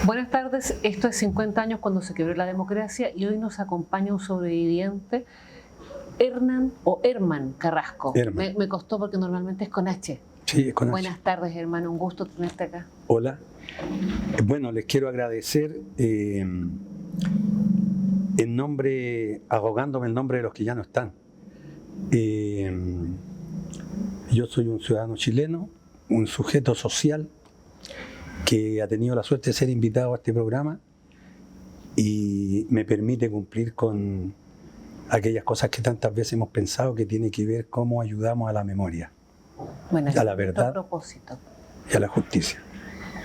Buenas tardes, esto es 50 años cuando se quebró la democracia y hoy nos acompaña un sobreviviente, Herman Carrasco. Herman. Me costó porque normalmente es con H. Sí, es con H. Buenas tardes, Herman, un gusto tenerte acá. Hola. Bueno, les quiero agradecer arrogándome el nombre de los que ya no están. Yo soy un ciudadano chileno, un sujeto social que ha tenido la suerte de ser invitado a este programa y me permite cumplir con aquellas cosas que tantas veces hemos pensado, que tiene que ver cómo ayudamos a la memoria, Bueno, a la verdad a propósito. y a la justicia.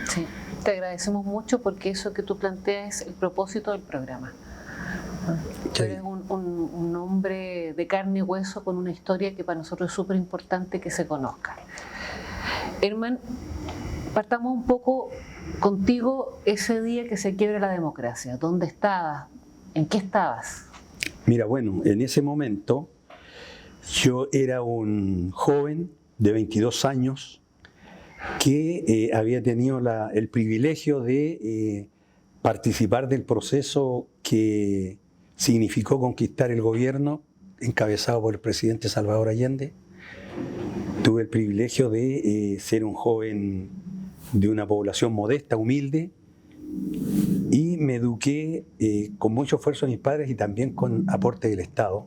Sí, te agradecemos mucho porque eso que tú planteas es el propósito del programa. Tú eres un hombre de carne y hueso con una historia que para nosotros es súper importante que se conozca. Herman, partamos un poco contigo ese día que se quiebra la democracia. ¿Dónde estabas? ¿En qué estabas? Mira, bueno, en ese momento yo era un joven de 22 años que había tenido el privilegio de participar del proceso que significó conquistar el gobierno encabezado por el presidente Salvador Allende. Tuve el privilegio de ser un joven de una población modesta, humilde, y me eduqué con mucho esfuerzo de mis padres y también con aporte del Estado.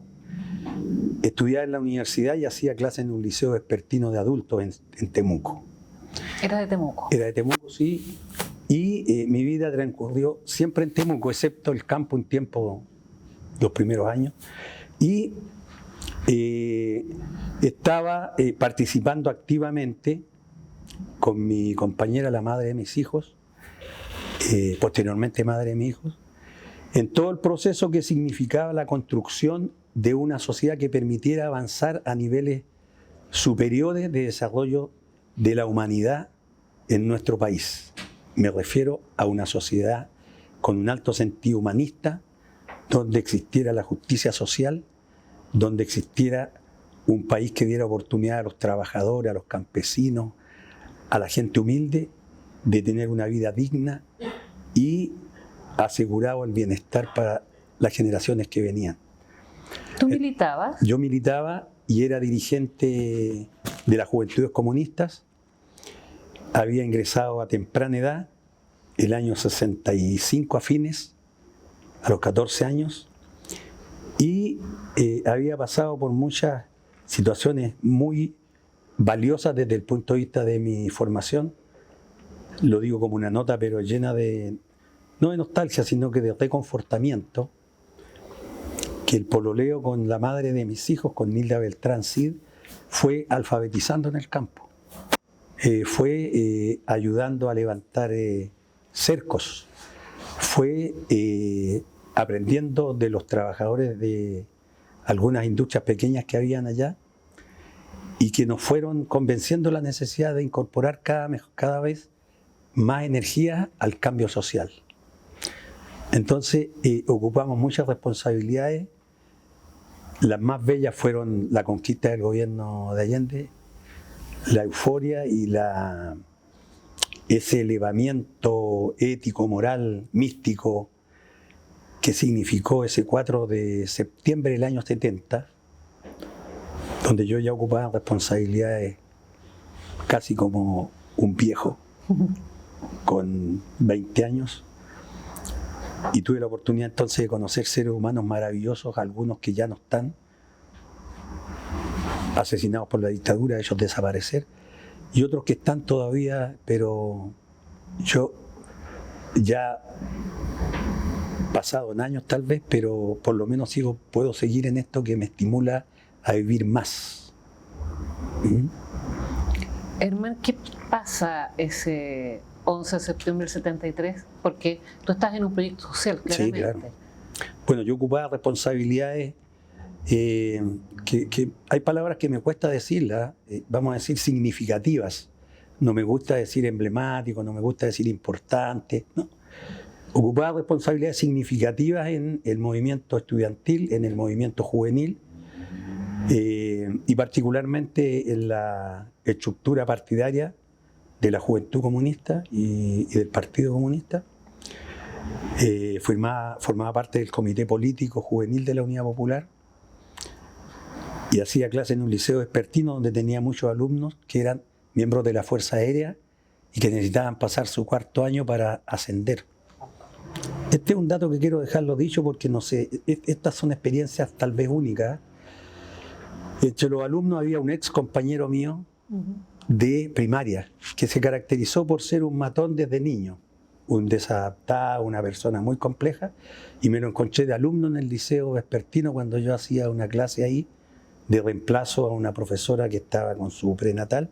Estudiaba en la universidad y hacía clases en un liceo vespertino de adultos en Temuco. ¿Era de Temuco? Era de Temuco, sí. Y mi vida transcurrió siempre en Temuco, excepto el campo un tiempo, los primeros años. Y estaba participando activamente con mi compañera, la madre de mis hijos, posteriormente madre de mis hijos, en todo el proceso que significaba la construcción de una sociedad que permitiera avanzar a niveles superiores de desarrollo de la humanidad en nuestro país. Me refiero a una sociedad con un alto sentido humanista, donde existiera la justicia social, donde existiera un país que diera oportunidad a los trabajadores, a los campesinos, a la gente humilde, de tener una vida digna y asegurado el bienestar para las generaciones que venían. ¿Tú militabas? Yo militaba y era dirigente de las Juventudes Comunistas. Había ingresado a temprana edad, el año 65 a fines, a los 14 años, y había pasado por muchas situaciones muy valiosas desde el punto de vista de mi formación. Lo digo como una nota, pero llena de, no de nostalgia, sino que de reconfortamiento, que el pololeo con la madre de mis hijos, con Nilda Beltrán Cid, fue alfabetizando en el campo. Fue ayudando a levantar cercos, fue aprendiendo de los trabajadores de algunas industrias pequeñas que habían allá y que nos fueron convenciendo la necesidad de incorporar cada vez más energía al cambio social. Entonces ocupamos muchas responsabilidades. Las más bellas fueron la conquista del gobierno de Allende, la euforia y ese elevamiento ético, moral, místico que significó ese 4 de septiembre del año 70, donde yo ya ocupaba responsabilidades casi como un viejo, con 20 años, y tuve la oportunidad entonces de conocer seres humanos maravillosos, algunos que ya no están, asesinados por la dictadura, ellos desaparecer, y otros que están todavía, pero yo ya pasado en años tal vez, pero por lo menos puedo seguir en esto que me estimula a vivir más. Herman, ¿qué pasa ese 11 de septiembre del 73? Porque tú estás en un proyecto social, claramente. Sí, claro. Bueno, yo ocupaba responsabilidades que hay palabras que me cuesta decirlas, vamos a decir significativas. No me gusta decir emblemático, no me gusta decir importante, ¿no? Ocupaba responsabilidades significativas en el movimiento estudiantil, en el movimiento juvenil y particularmente en la estructura partidaria de la Juventud Comunista y del Partido Comunista. formaba parte del comité político juvenil de la Unidad Popular y hacía clase en un liceo vespertino donde tenía muchos alumnos que eran miembros de la Fuerza Aérea y que necesitaban pasar su cuarto año para ascender. Este es un dato que quiero dejarlo dicho porque no sé, estas son experiencias tal vez únicas. Entre los alumnos había un ex compañero mío de primaria que se caracterizó por ser un matón desde niño, un desadaptado, una persona muy compleja, y me lo encontré de alumno en el liceo vespertino cuando yo hacía una clase ahí de reemplazo a una profesora que estaba con su prenatal.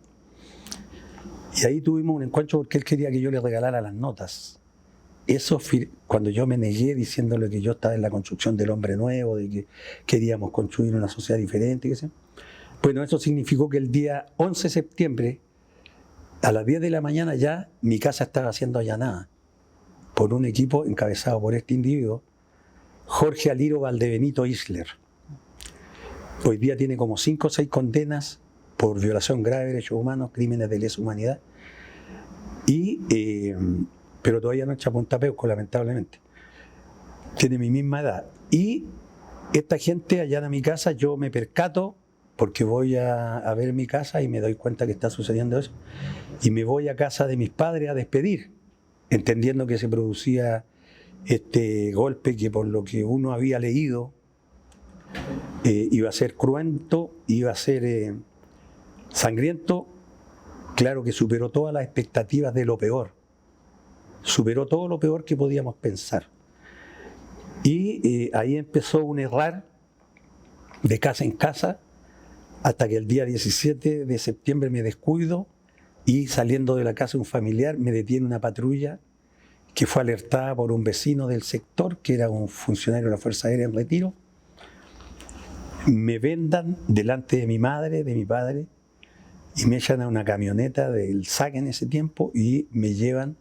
Y ahí tuvimos un encuentro porque él quería que yo le regalara las notas. Eso, cuando yo me negué diciéndole que yo estaba en la construcción del hombre nuevo, de que queríamos construir una sociedad diferente, bueno, eso significó que el día 11 de septiembre, a las 10 de la mañana ya, mi casa estaba siendo allanada por un equipo encabezado por este individuo, Jorge Aliro Valdebenito Isler. Hoy día tiene como 5 o 6 condenas por violación grave de derechos humanos, crímenes de lesa humanidad, pero todavía no echa puntapeos, lamentablemente. Tiene mi misma edad. Y esta gente allana mi casa, yo me percato, porque voy a ver mi casa y me doy cuenta que está sucediendo eso, y me voy a casa de mis padres a despedir, entendiendo que se producía este golpe que por lo que uno había leído iba a ser cruento, iba a ser sangriento. Claro que superó todas las expectativas de lo peor, superó todo lo peor que podíamos pensar. Y ahí empezó un errar de casa en casa, hasta que el día 17 de septiembre me descuido y saliendo de la casa de un familiar me detiene una patrulla que fue alertada por un vecino del sector, que era un funcionario de la Fuerza Aérea en retiro. Me vendan delante de mi madre, de mi padre, y me echan a una camioneta del SAC en ese tiempo y me llevan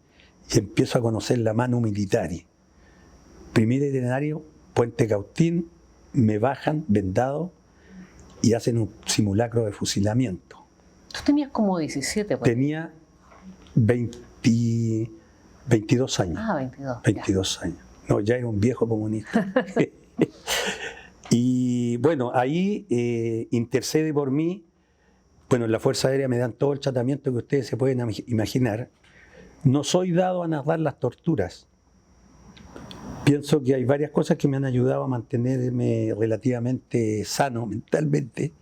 y empiezo a conocer la mano militar. Primer itinerario, Puente Cautín, me bajan vendado y hacen un simulacro de fusilamiento. Tú tenías como 17, pues. Tenía 22 años. Ah, 22. 22 años. No, ya era un viejo comunista. Y bueno, ahí intercede por mí. Bueno, en la Fuerza Aérea me dan todo el tratamiento que ustedes se pueden imaginar. No soy dado a narrar las torturas. Pienso que hay varias cosas que me han ayudado a mantenerme relativamente sano mentalmente.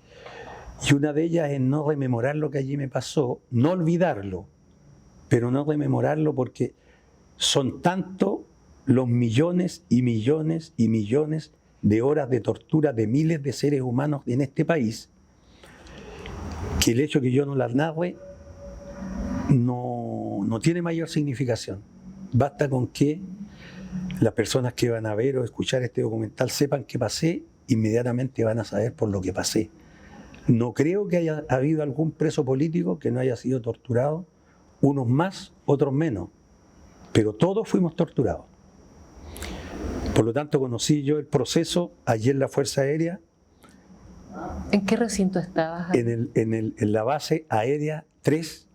Y una de ellas es no rememorar lo que allí me pasó, no olvidarlo, pero no rememorarlo porque son tantos los millones y millones y millones de horas de tortura de miles de seres humanos en este país, que el hecho que yo no las narre no tiene mayor significación. Basta con que las personas que van a ver o escuchar este documental sepan que pasé, inmediatamente van a saber por lo que pasé. No creo que haya habido algún preso político que no haya sido torturado, unos más, otros menos, pero todos fuimos torturados. Por lo tanto, conocí yo el proceso allí en la Fuerza Aérea. ¿En qué recinto estabas? En la base aérea 3,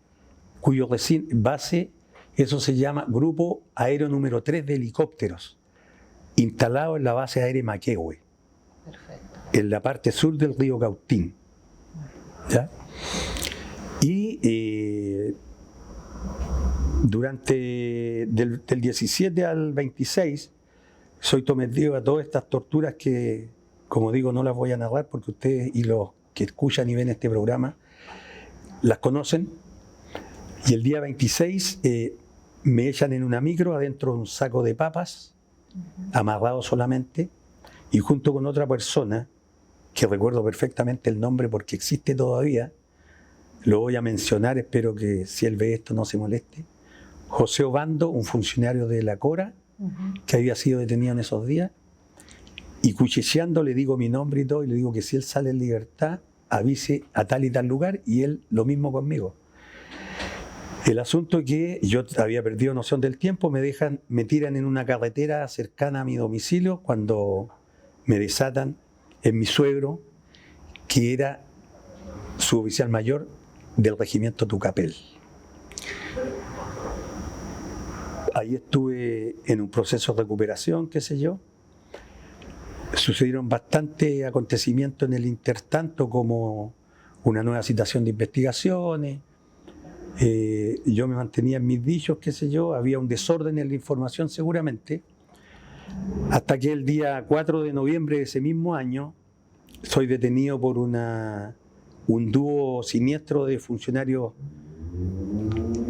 cuyo base, eso se llama Grupo Aéreo número 3 de helicópteros, instalado en la base aérea Maquehue, en la parte sur del río Cautín. ¿Ya? Y del 17 al 26 soy sometido a todas estas torturas que, como digo, no las voy a narrar porque ustedes y los que escuchan y ven este programa las conocen. Y el día 26 me echan en una micro adentro de un saco de papas, amarrado solamente, y junto con otra persona, que recuerdo perfectamente el nombre porque existe todavía, lo voy a mencionar, espero que si él ve esto no se moleste, José Obando, un funcionario de la CORA, que había sido detenido en esos días, y cuchicheando le digo mi nombre y todo, y le digo que si él sale en libertad, avise a tal y tal lugar, y él lo mismo conmigo. El asunto es que yo había perdido noción del tiempo, me tiran en una carretera cercana a mi domicilio cuando me desatan en mi suegro, que era suboficial mayor del regimiento Tucapel. Ahí estuve en un proceso de recuperación, qué sé yo. Sucedieron bastantes acontecimientos en el intertanto, como una nueva citación de investigaciones. Yo me mantenía en mis dichos, qué sé yo, había un desorden en la información seguramente, hasta que el día 4 de noviembre de ese mismo año soy detenido por un dúo siniestro de funcionarios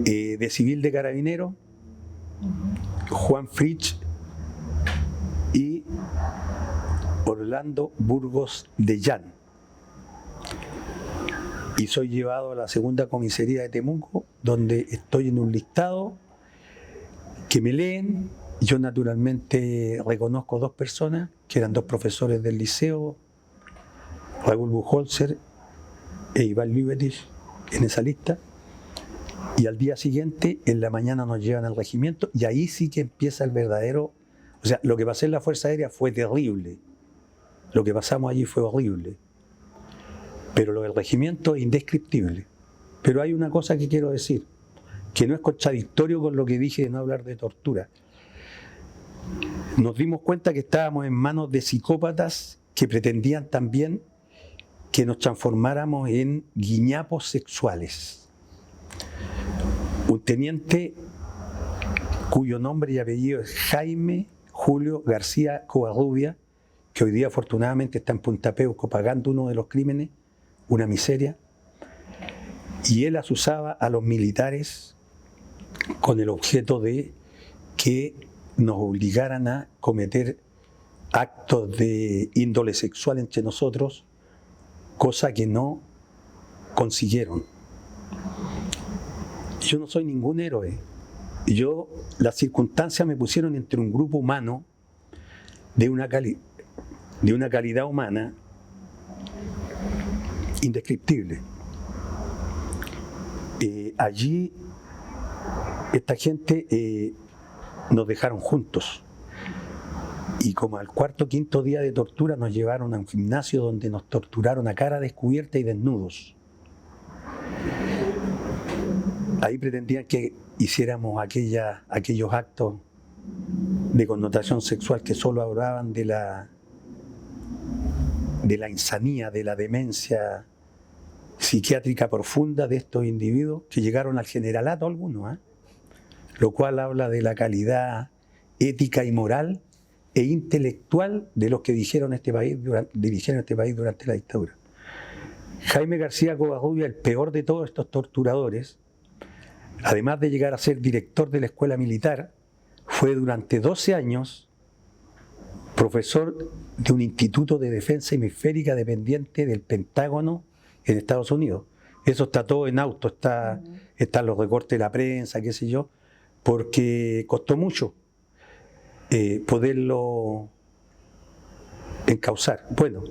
de civil de Carabineros, Juan Fritsch y Orlando Burgos de Llán. Y soy llevado a la segunda comisaría de Temuco, donde estoy en un listado que me leen. Yo naturalmente reconozco dos personas, que eran dos profesores del liceo, Raúl Buchholzer e Iván Liberich, en esa lista. Y al día siguiente, en la mañana, nos llevan al regimiento, y ahí sí que empieza el verdadero... O sea, lo que pasé en la Fuerza Aérea fue terrible. Lo que pasamos allí fue horrible. Pero lo del regimiento es indescriptible. Pero hay una cosa que quiero decir, que no es contradictorio con lo que dije de no hablar de tortura. Nos dimos cuenta que estábamos en manos de psicópatas que pretendían también que nos transformáramos en guiñapos sexuales. Un teniente cuyo nombre y apellido es Jaime Julio García Covarrubia, que hoy día afortunadamente está en Punta Peuco pagando uno de los crímenes, una miseria, y él asusaba a los militares con el objeto de que nos obligaran a cometer actos de índole sexual entre nosotros, cosa que no consiguieron. Yo no soy ningún héroe. Las circunstancias me pusieron entre un grupo humano de una calidad humana indescriptible. Allí esta gente nos dejaron juntos, y como al cuarto o quinto día de tortura nos llevaron a un gimnasio donde nos torturaron a cara descubierta y desnudos. Ahí pretendían que hiciéramos aquellos actos de connotación sexual que solo hablaban de la insanía, de la demencia psiquiátrica profunda de estos individuos que llegaron al generalato algunos, lo cual habla de la calidad ética y moral e intelectual de los que dirigieron este país durante la dictadura. Jaime García Covarrubia, el peor de todos estos torturadores, además de llegar a ser director de la escuela militar, fue durante 12 años profesor de un instituto de defensa hemisférica dependiente del Pentágono en Estados Unidos. Eso está todo en auto, están los recortes de la prensa, qué sé yo, porque costó mucho poderlo encauzar. Bueno,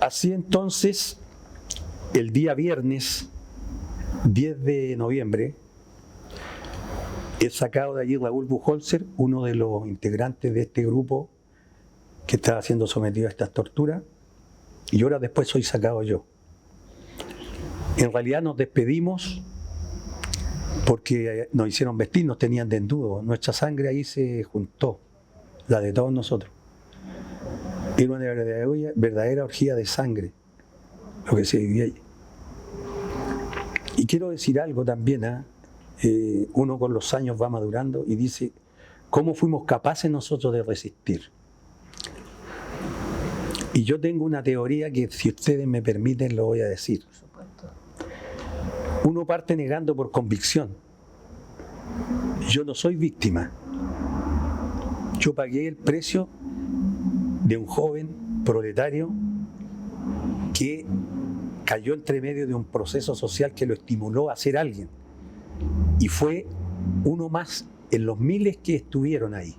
así entonces, el día viernes 10 de noviembre, he sacado de allí Raúl Buchholzer, uno de los integrantes de este grupo que estaba siendo sometido a estas torturas, y horas después soy sacado yo. En realidad nos despedimos porque nos hicieron vestir, nos tenían desnudos, nuestra sangre ahí se juntó, la de todos nosotros. Era una verdadera orgía de sangre lo que se vivía allí. Y quiero decir algo también, uno con los años va madurando y dice, ¿cómo fuimos capaces nosotros de resistir? Y yo tengo una teoría que, si ustedes me permiten, lo voy a decir. Por supuesto. Uno parte negando por convicción. Yo no soy víctima. Yo pagué el precio de un joven proletario que cayó entre medio de un proceso social que lo estimuló a ser alguien. Y fue uno más en los miles que estuvieron ahí.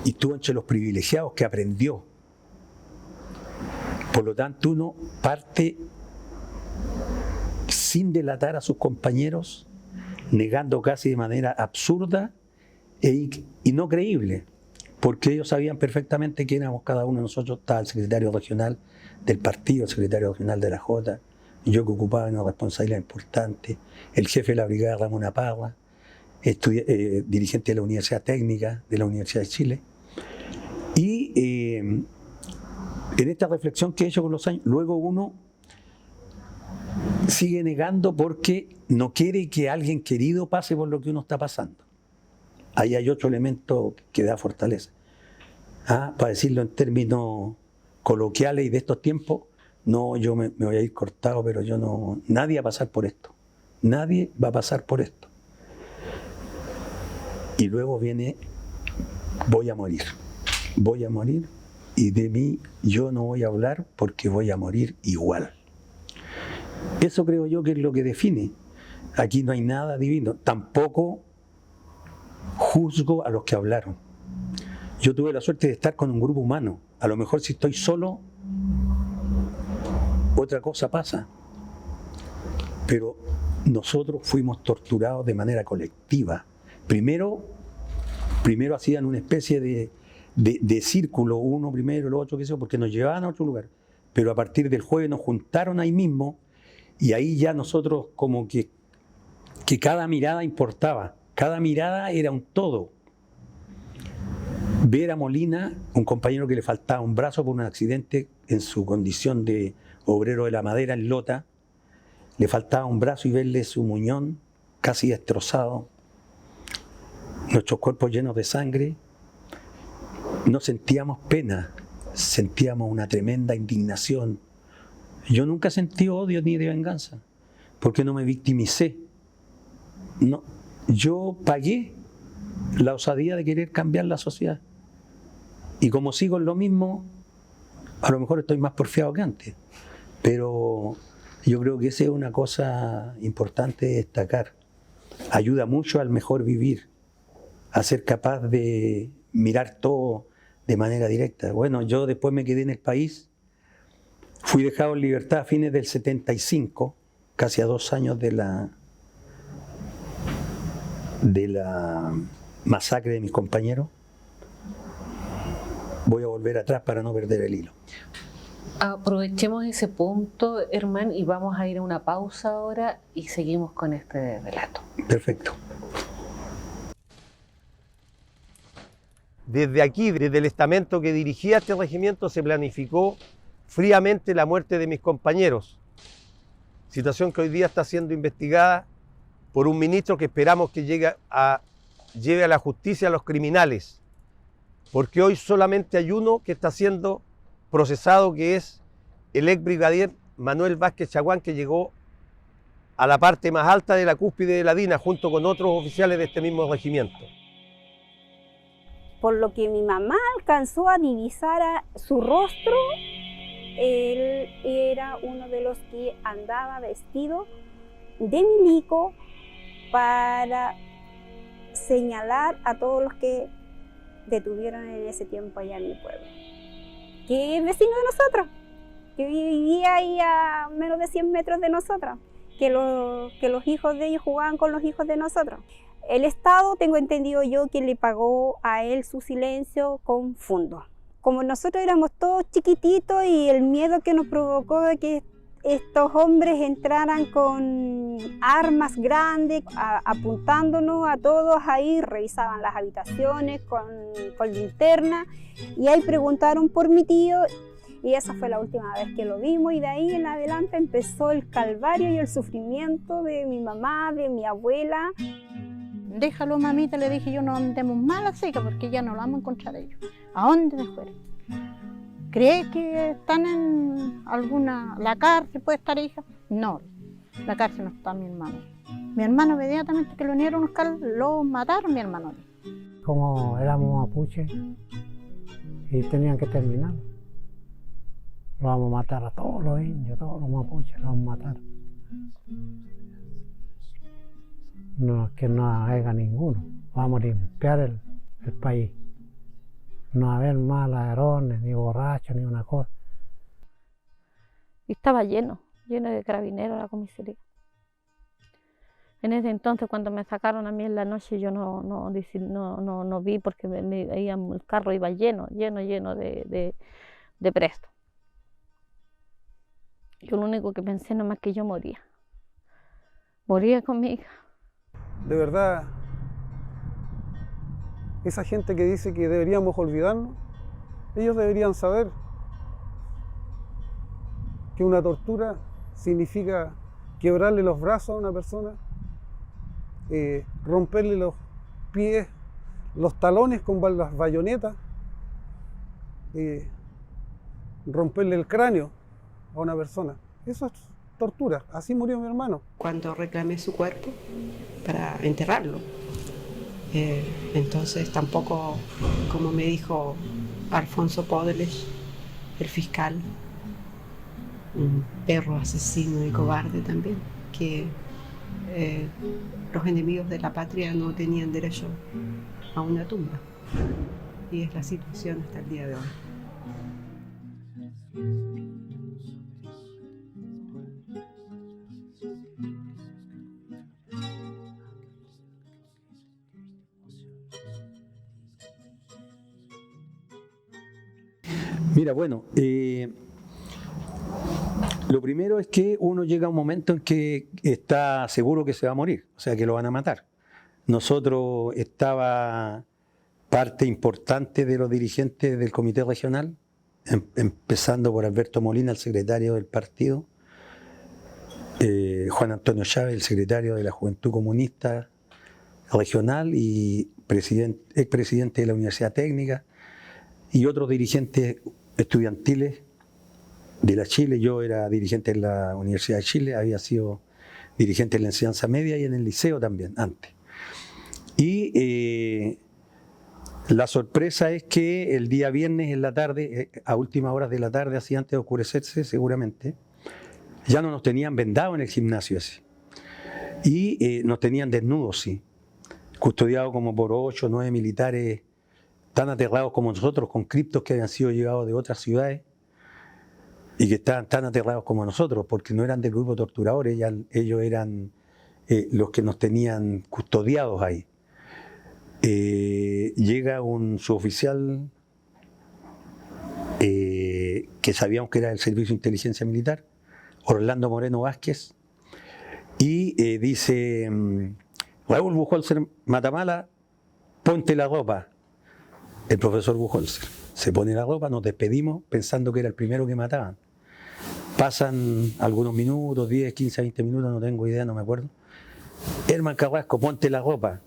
Y estuvo entre los privilegiados que aprendió. Por lo tanto, uno parte sin delatar a sus compañeros, negando casi de manera absurda y no creíble, porque ellos sabían perfectamente quién éramos cada uno de nosotros. Estaba el secretario regional del partido, el secretario regional de la Jota, yo que ocupaba una responsabilidad importante, el jefe de la brigada Ramón Parra, dirigente de la Universidad Técnica de la Universidad de Chile. Y en esta reflexión que he hecho con los años, luego uno sigue negando porque no quiere que alguien querido pase por lo que uno está pasando. Ahí hay otro elemento que da fortaleza. Para decirlo en términos coloquiales y de estos tiempos, no, yo me voy a ir cortado, pero yo no, nadie va a pasar por esto. Nadie va a pasar por esto. Y luego viene, voy a morir y de mí yo no voy a hablar porque voy a morir igual. Eso creo yo que es lo que define. Aquí no hay nada divino, tampoco juzgo a los que hablaron. Yo tuve la suerte de estar con un grupo humano. A lo mejor si estoy solo, otra cosa pasa. Pero nosotros fuimos torturados de manera colectiva. Primero hacían una especie de círculo, uno primero, el otro, qué sé yo, porque nos llevaban a otro lugar. Pero a partir del jueves nos juntaron ahí mismo y ahí ya nosotros como que cada mirada importaba. Cada mirada era un todo. Ver a Molina, un compañero que le faltaba un brazo por un accidente en su condición de obrero de la madera en Lota, le faltaba un brazo y verle su muñón casi destrozado, nuestros cuerpos llenos de sangre, no sentíamos pena, sentíamos una tremenda indignación. Yo nunca sentí odio ni de venganza, porque no me victimicé. No, yo pagué la osadía de querer cambiar la sociedad. Y como sigo en lo mismo, a lo mejor estoy más porfiado que antes. Pero yo creo que esa es una cosa importante de destacar. Ayuda mucho al mejor vivir, a ser capaz de mirar todo de manera directa. Bueno, yo después me quedé en el país, fui dejado en libertad a fines del 75, casi a 2 años de la masacre de mis compañeros. Voy a volver atrás para no perder el hilo. Aprovechemos ese punto, Herman, y vamos a ir a una pausa ahora y seguimos con este relato. Perfecto. Desde aquí, desde el estamento que dirigía este regimiento, se planificó fríamente la muerte de mis compañeros. Situación que hoy día está siendo investigada por un ministro que esperamos que lleve a la justicia a los criminales. Porque hoy solamente hay uno que está siendo procesado, que es el ex brigadier Manuel Vázquez Chaguán, que llegó a la parte más alta de la cúspide de la DINA junto con otros oficiales de este mismo regimiento. Por lo que mi mamá alcanzó a divisar su rostro, él era uno de los que andaba vestido de milico para señalar a todos los que detuvieron en ese tiempo allá en mi pueblo, que es vecino de nosotros, que vivía ahí a menos de 100 metros de nosotros, que los hijos de ellos jugaban con los hijos de nosotros. El Estado, tengo entendido yo, que le pagó a él su silencio con fondos. Como nosotros éramos todos chiquititos y el miedo que nos provocó de que estos hombres entraran con armas grandes, apuntándonos a todos ahí, revisaban las habitaciones con linterna y ahí preguntaron por mi tío y esa fue la última vez que lo vimos y de ahí en adelante empezó el calvario y el sufrimiento de mi mamá, de mi abuela. Déjalo, mamita, le dije yo, no andemos mal así, porque ya no lo vamos a encontrar ellos. ¿A dónde se fueron? ¿Cree que están en la cárcel puede estar, hija? No, la cárcel no está mi hermano. Mi hermano inmediatamente que lo unieron, lo mataron mi hermano. Como éramos mapuches y tenían que terminar, lo vamos a matar a todos los indios, todos los mapuches, los vamos a matar. No, que no haya ninguno, vamos a limpiar el país. No va a haber más ladrones, ni borrachos, ni una cosa. Y estaba lleno de carabineros la comisaría. En ese entonces, cuando me sacaron a mí en la noche, yo no vi porque el carro iba lleno de presos. Yo lo único que pensé nomás que yo moría. Moría con mi hija. De verdad, esa gente que dice que deberíamos olvidarnos, ellos deberían saber que una tortura significa quebrarle los brazos a una persona, romperle los pies, los talones con las bayonetas, romperle el cráneo a una persona. Eso es tortura. Así murió mi hermano. Cuando reclamé su cuerpo para enterrarlo, entonces tampoco, como me dijo Alfonso Podles, el fiscal, un perro asesino y cobarde también, que los enemigos de la patria no tenían derecho a una tumba. Y es la situación hasta el día de hoy. Mira, bueno, lo primero es que uno llega a un momento en que está seguro que se va a morir, o sea, que lo van a matar. Nosotros estaba parte importante de los dirigentes del comité regional, empezando por Alberto Molina, el secretario del partido, Juan Antonio Chávez, el secretario de la Juventud Comunista Regional y expresidente de la Universidad Técnica, y otros dirigentes estudiantiles de la Chile. Yo era dirigente en la Universidad de Chile, había sido dirigente en la enseñanza media y en el liceo también, antes. Y la sorpresa es que el día viernes en la tarde, a últimas horas de la tarde, así antes de oscurecerse seguramente, ya no nos tenían vendados en el gimnasio ese. Y nos tenían desnudos, sí, custodiados como por 8 o 9 militares tan aterrados como nosotros, con criptos que habían sido llevados de otras ciudades y que estaban tan aterrados como nosotros, porque no eran del grupo de torturadores, ellos eran los que nos tenían custodiados ahí. Llega un suboficial que sabíamos que era del Servicio de Inteligencia Militar, Orlando Moreno Vázquez, y dice: Raúl Buchholzer Matamala, ponte la ropa. El profesor Buchholzer se pone la ropa, nos despedimos pensando que era el primero que mataban. Pasan algunos minutos, 10, 15, 20 minutos, no tengo idea, no me acuerdo. Herman Carrasco, ponte la ropa.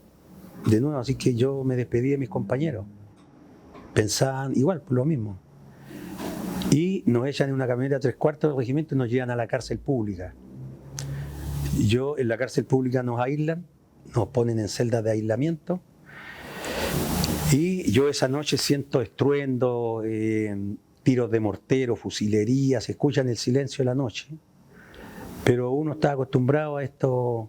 De nuevo, así que yo me despedí de mis compañeros. Pensaban igual, lo mismo. Y nos echan en una camioneta 3/4 del regimiento y nos llevan a la cárcel pública. Yo en la cárcel pública nos aíslan, nos ponen en celdas de aislamiento. Y yo esa noche siento estruendo, tiros de mortero, fusilería, se escucha en el silencio de la noche. Pero uno está acostumbrado a estos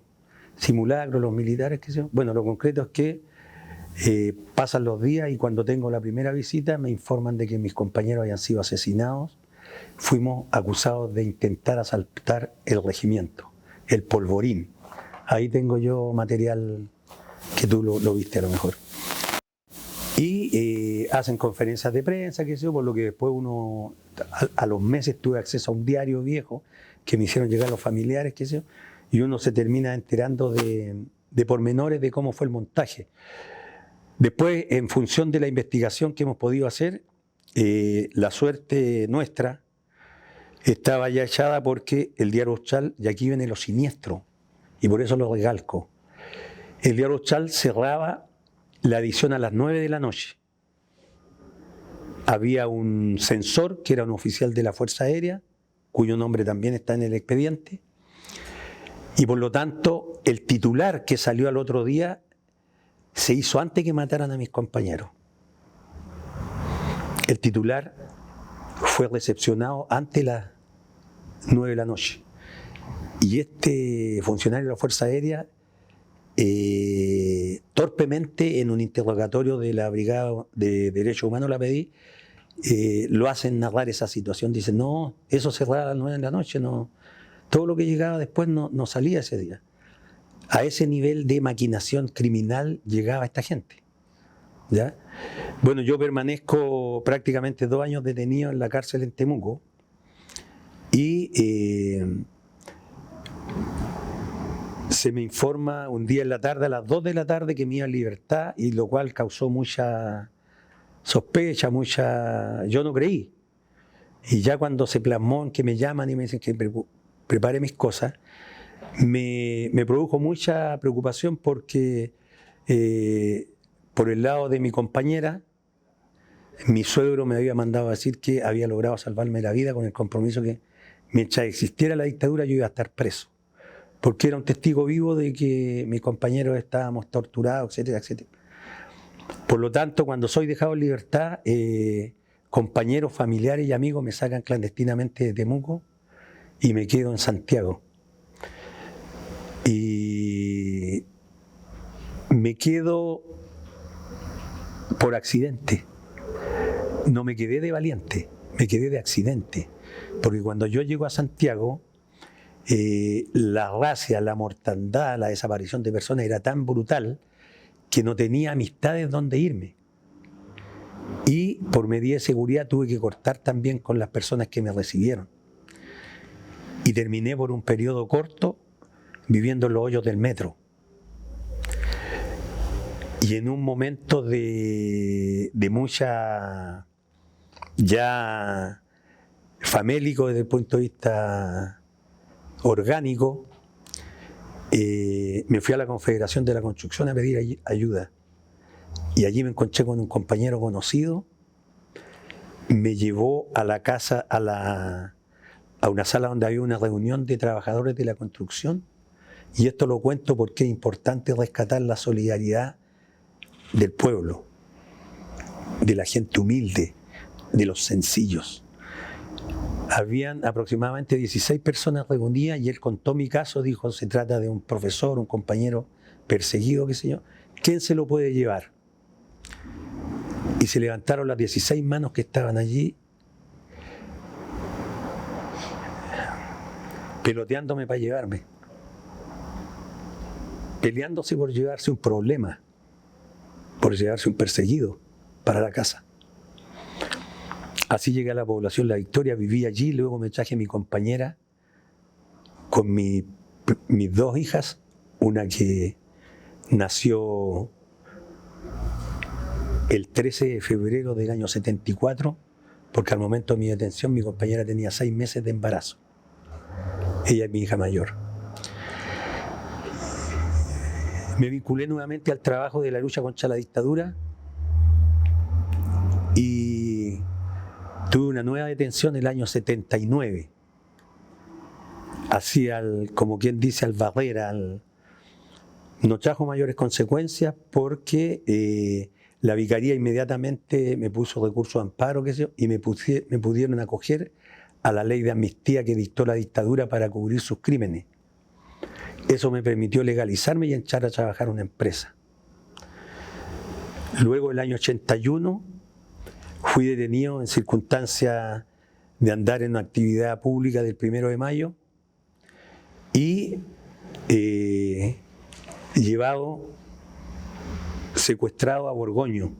simulacros, los militares, que son. Bueno, lo concreto es que pasan los días y cuando tengo la primera visita me informan de que mis compañeros habían sido asesinados. Fuimos acusados de intentar asaltar el regimiento, el Polvorín. Ahí tengo yo material que tú lo viste a lo mejor. Y hacen conferencias de prensa, qué sé yo, por lo que después uno, a los meses tuve acceso a un diario viejo que me hicieron llegar los familiares, qué sé yo, y uno se termina enterando de pormenores de cómo fue el montaje. Después, en función de la investigación que hemos podido hacer, la suerte nuestra estaba ya echada porque el diario Austral, y aquí viene lo siniestro, y por eso lo recalco, el diario Austral cerraba la edición a las 9 de la noche. Había un censor que era un oficial de la Fuerza Aérea, cuyo nombre también está en el expediente, y por lo tanto el titular que salió al otro día se hizo antes que mataran a mis compañeros. El titular fue recepcionado antes de las 9 de la noche. Y este funcionario de la Fuerza Aérea, torpemente en un interrogatorio de la Brigada de Derechos Humanos, la pedí, lo hacen narrar esa situación. Dicen, no, eso cerraba a las 9 de la noche, no, todo lo que llegaba después no salía ese día. A ese nivel de maquinación criminal llegaba esta gente, ¿ya? Bueno, yo permanezco prácticamente 2 años detenido en la cárcel en Temuco y se me informa un día en la tarde, a las 2 de la tarde, que me iba en libertad, y lo cual causó mucha sospecha, yo no creí. Y ya cuando se plasmó en que me llaman y me dicen que prepare mis cosas, me produjo mucha preocupación porque por el lado de mi compañera, mi suegro me había mandado a decir que había logrado salvarme la vida con el compromiso que mientras existiera la dictadura yo iba a estar preso, porque era un testigo vivo de que mis compañeros estábamos torturados, etcétera, etcétera. Por lo tanto, cuando soy dejado en libertad, compañeros, familiares y amigos me sacan clandestinamente de Temuco y me quedo en Santiago. Y me quedo por accidente. No me quedé de valiente, me quedé de accidente. Porque cuando yo llego a Santiago, la racia, la mortandad, la desaparición de personas era tan brutal que no tenía amistades donde irme. Y por medida de seguridad tuve que cortar también con las personas que me recibieron. Y terminé por un periodo corto viviendo en los hoyos del metro. Y en un momento de mucha, ya famélico desde el punto de vista orgánico, me fui a la Confederación de la Construcción a pedir ayuda. Y allí me encontré con un compañero conocido, me llevó a la casa, a una sala donde había una reunión de trabajadores de la construcción. Y esto lo cuento porque es importante rescatar la solidaridad del pueblo, de la gente humilde, de los sencillos. Habían aproximadamente 16 personas reunidas y él contó mi caso, dijo, se trata de un profesor, un compañero perseguido, qué sé yo, ¿quién se lo puede llevar? Y se levantaron las 16 manos que estaban allí, peloteándome para llevarme, peleándose por llevarse un problema, por llevarse un perseguido para la casa. Así llegué a la población La Victoria, viví allí, luego me traje a mi compañera con mis 2 hijas, una que nació el 13 de febrero del año 74, porque al momento de mi detención mi compañera tenía 6 meses de embarazo. Ella es mi hija mayor. Me vinculé nuevamente al trabajo de la lucha contra la dictadura y tuve una nueva detención el año 79. Así, como quien dice, al Barrera. No trajo mayores consecuencias porque la vicaría inmediatamente me puso recurso de amparo, qué sé yo, y me pudieron acoger a la ley de amnistía que dictó la dictadura para cubrir sus crímenes. Eso me permitió legalizarme y entrar a trabajar en una empresa. Luego, el año 81, fui detenido en circunstancias de andar en una actividad pública del 1 de mayo y secuestrado a Borgoño.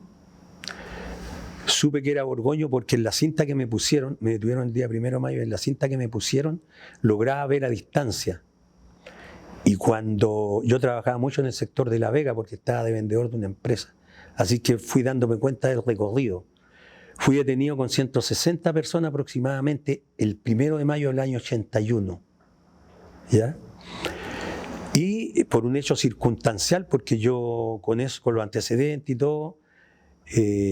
Supe que era Borgoño porque en la cinta que me pusieron, me detuvieron el día 1 de mayo, en la cinta que me pusieron lograba ver a distancia. Y cuando yo trabajaba mucho en el sector de La Vega porque estaba de vendedor de una empresa, así que fui dándome cuenta del recorrido. Fui detenido con 160 personas aproximadamente el 1 de mayo del año 81. ¿Ya? Y por un hecho circunstancial, porque yo con eso, con los antecedentes y todo,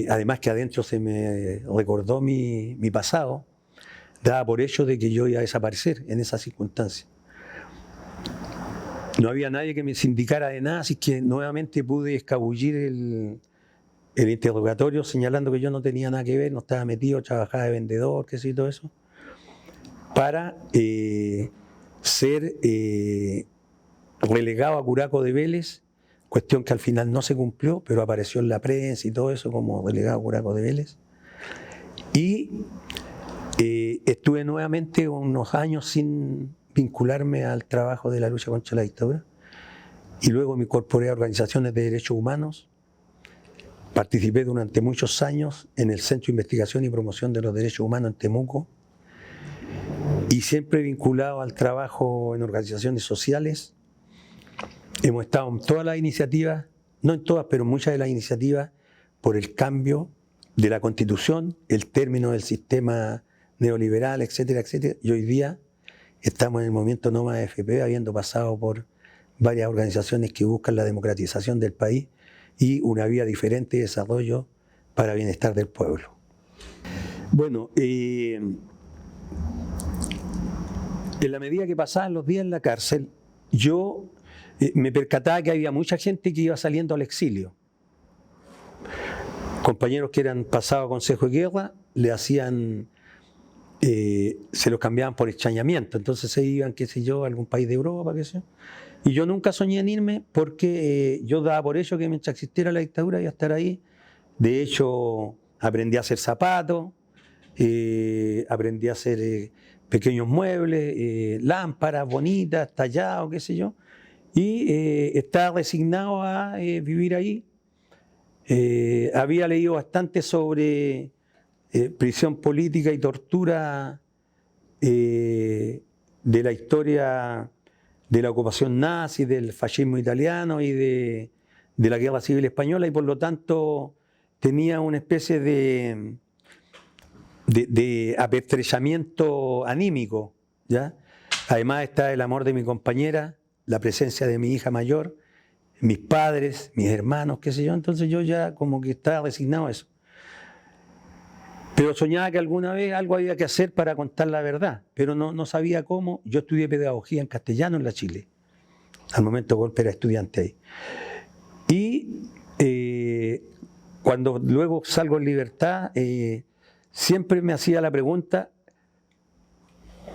además que adentro se me recordó mi pasado, daba por hecho de que yo iba a desaparecer en esa circunstancia. No había nadie que me sindicara de nada, así que nuevamente pude escabullir el interrogatorio señalando que yo no tenía nada que ver, no estaba metido, trabajaba de vendedor, qué sé yo, todo eso, para ser relegado a Curaco de Vélez, cuestión que al final no se cumplió, pero apareció en la prensa y todo eso como relegado a Curaco de Vélez. Y estuve nuevamente unos años sin vincularme al trabajo de la lucha contra la dictadura y luego me incorporé a organizaciones de derechos humanos. Participé durante muchos años en el Centro de Investigación y Promoción de los Derechos Humanos en Temuco y siempre vinculado al trabajo en organizaciones sociales. Hemos estado en todas las iniciativas, no en todas, pero muchas de las iniciativas por el cambio de la Constitución, el término del sistema neoliberal, etcétera, etcétera. Y hoy día estamos en el movimiento No Más AFP, habiendo pasado por varias organizaciones que buscan la democratización del país y una vía diferente de desarrollo para el bienestar del pueblo. Bueno, en la medida que pasaban los días en la cárcel, yo me percataba que había mucha gente que iba saliendo al exilio. Compañeros que eran pasados a consejo de guerra, le hacían, se los cambiaban por extrañamiento, entonces se iban, qué sé yo, a algún país de Europa, qué sé yo. Y yo nunca soñé en irme porque yo daba por hecho que mientras existiera la dictadura iba a estar ahí. De hecho, aprendí a hacer zapatos, aprendí a hacer pequeños muebles, lámparas bonitas, tallados, qué sé yo. Y estaba resignado a vivir ahí. Había leído bastante sobre prisión política y tortura de la historia de la ocupación nazi, del fascismo italiano y de la guerra civil española, y por lo tanto tenía una especie de apetrechamiento anímico, ¿ya? Además está el amor de mi compañera, la presencia de mi hija mayor, mis padres, mis hermanos, qué sé yo. Entonces yo ya como que estaba resignado a eso. Pero soñaba que alguna vez algo había que hacer para contar la verdad, pero no sabía cómo. Yo estudié pedagogía en castellano en la Chile. Al momento golpe era estudiante ahí. Y cuando luego salgo en libertad, siempre me hacía la pregunta,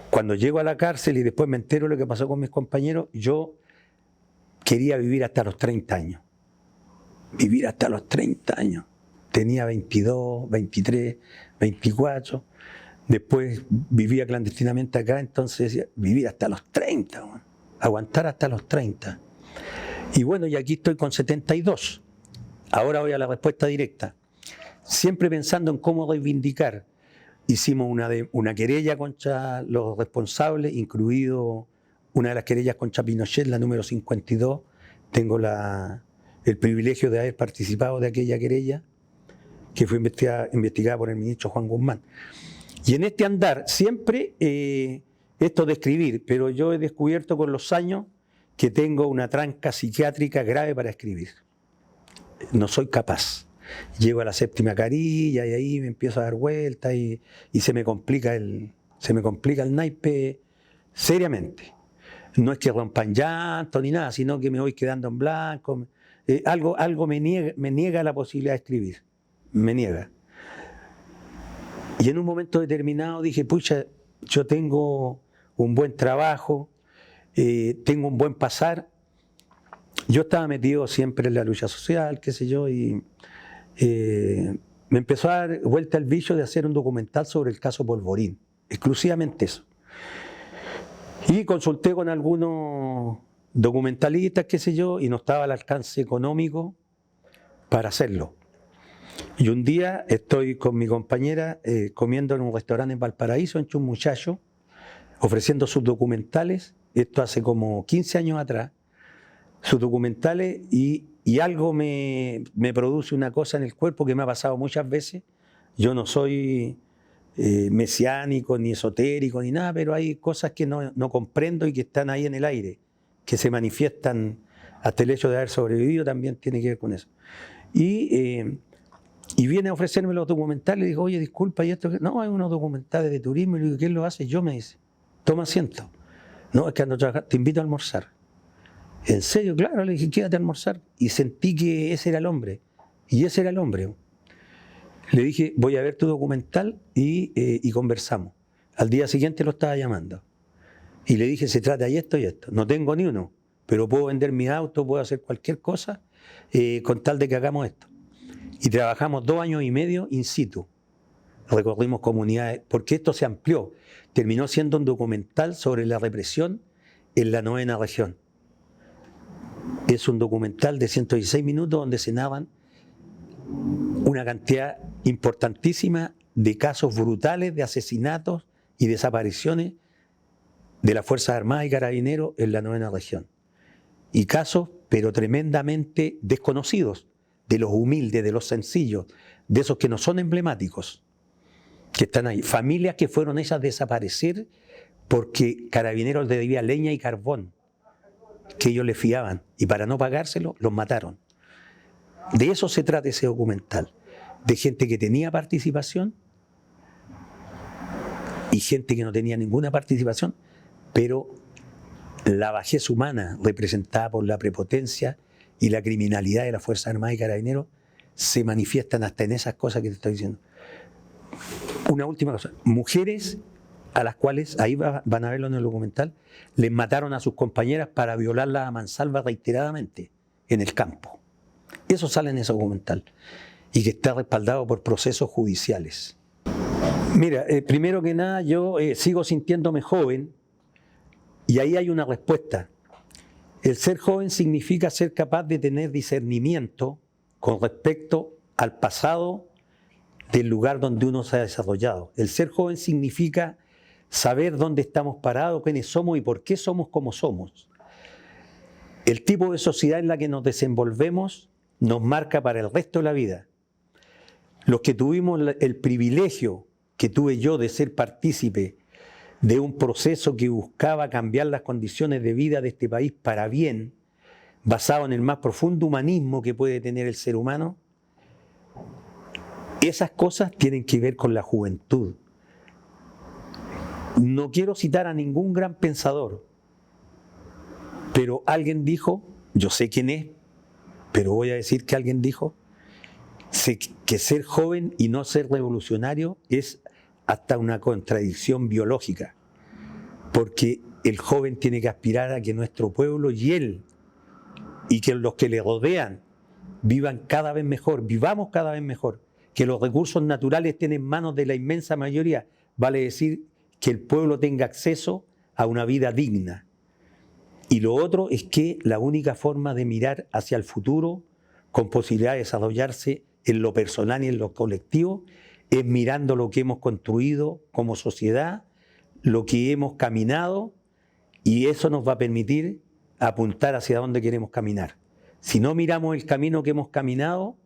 cuando llego a la cárcel y después me entero de lo que pasó con mis compañeros, yo quería vivir hasta los 30 años. Vivir hasta los 30 años. Tenía 22, 23, 24. Después vivía clandestinamente acá, entonces decía, vivir hasta los 30, bueno, aguantar hasta los 30. Y bueno, y aquí estoy con 72. Ahora voy a la respuesta directa. Siempre pensando en cómo reivindicar. Hicimos una querella contra los responsables, incluido una de las querellas contra Pinochet, la número 52. Tengo el privilegio de haber participado de aquella querella, que fue investigada por el ministro Juan Guzmán. Y en este andar, siempre esto de escribir, pero yo he descubierto con los años que tengo una tranca psiquiátrica grave para escribir. No soy capaz. Llego a la 7ª carilla y ahí me empiezo a dar vueltas y se me complica el naipe seriamente. No es que rompan llanto ni nada, sino que me voy quedando en blanco. Algo me niega la posibilidad de escribir. Me niega. Y en un momento determinado dije, pucha, yo tengo un buen trabajo, tengo un buen pasar. Yo estaba metido siempre en la lucha social, qué sé yo, y me empezó a dar vuelta el bicho de hacer un documental sobre el caso Polvorín, exclusivamente eso. Y consulté con algunos documentalistas, qué sé yo, y no estaba al alcance económico para hacerlo. Y un día estoy con mi compañera comiendo en un restaurante en Valparaíso, entre un muchacho, ofreciendo sus documentales, esto hace como 15 años atrás, sus documentales, y algo me produce una cosa en el cuerpo que me ha pasado muchas veces. Yo no soy mesiánico, ni esotérico, ni nada, pero hay cosas que no comprendo y que están ahí en el aire, que se manifiestan, hasta el hecho de haber sobrevivido también tiene que ver con eso. Y viene a ofrecerme los documentales, y digo, oye, disculpa, ¿y esto qué? No, hay unos documentales de turismo. Y le digo, ¿quién lo hace? Yo, me dice, toma asiento. No, es que ando trabajando, te invito a almorzar. ¿En serio? Claro, le dije, quédate a almorzar. Y sentí que ese era el hombre. Y ese era el hombre. Le dije, voy a ver tu documental y conversamos. Al día siguiente lo estaba llamando. Y le dije, se trata de esto y esto. No tengo ni uno, pero puedo vender mi auto, puedo hacer cualquier cosa con tal de que hagamos esto. Y trabajamos 2 años y medio in situ. Recorrimos comunidades, porque esto se amplió. Terminó siendo un documental sobre la represión en la 9ª región. Es un documental de 116 minutos donde se narran una cantidad importantísima de casos brutales de asesinatos y desapariciones de las Fuerzas Armadas y Carabineros en la 9ª región. Y casos, pero tremendamente desconocidos, de los humildes, de los sencillos, de esos que no son emblemáticos, que están ahí. Familias que fueron hechas desaparecer porque Carabineros les debía leña y carbón, que ellos les fiaban, y para no pagárselo, los mataron. De eso se trata ese documental, de gente que tenía participación y gente que no tenía ninguna participación, pero la bajeza humana representada por la prepotencia y la criminalidad de las Fuerzas Armadas y Carabineros se manifiestan hasta en esas cosas que te estoy diciendo. Una última cosa, mujeres a las cuales, ahí van a verlo en el documental, les mataron a sus compañeras para violarlas a mansalva reiteradamente en el campo. Eso sale en ese documental y que está respaldado por procesos judiciales. Mira, primero que nada yo sigo sintiéndome joven y ahí hay una respuesta. El ser joven significa ser capaz de tener discernimiento con respecto al pasado del lugar donde uno se ha desarrollado. El ser joven significa saber dónde estamos parados, quiénes somos y por qué somos como somos. El tipo de sociedad en la que nos desenvolvemos nos marca para el resto de la vida. Los que tuvimos el privilegio que tuve yo de ser partícipe de un proceso que buscaba cambiar las condiciones de vida de este país para bien, basado en el más profundo humanismo que puede tener el ser humano, esas cosas tienen que ver con la juventud. No quiero citar a ningún gran pensador, pero alguien dijo, yo sé quién es, pero voy a decir que alguien dijo, que ser joven y no ser revolucionario es hasta una contradicción biológica, porque el joven tiene que aspirar a que nuestro pueblo y él, y que los que le rodean, vivan cada vez mejor, vivamos cada vez mejor, que los recursos naturales estén en manos de la inmensa mayoría, vale decir que el pueblo tenga acceso a una vida digna. Y lo otro es que la única forma de mirar hacia el futuro, con posibilidad de desarrollarse en lo personal y en lo colectivo, es mirando lo que hemos construido como sociedad, lo que hemos caminado, y eso nos va a permitir apuntar hacia dónde queremos caminar. Si no miramos el camino que hemos caminado,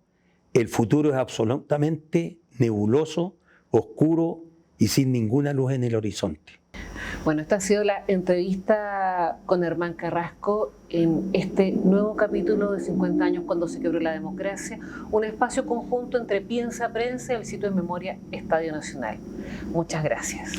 el futuro es absolutamente nebuloso, oscuro y sin ninguna luz en el horizonte. Bueno, esta ha sido la entrevista con Herman Carrasco en este nuevo capítulo de 50 años cuando se quebró la democracia, un espacio conjunto entre Piensa Prensa y el sitio de memoria Estadio Nacional. Muchas gracias.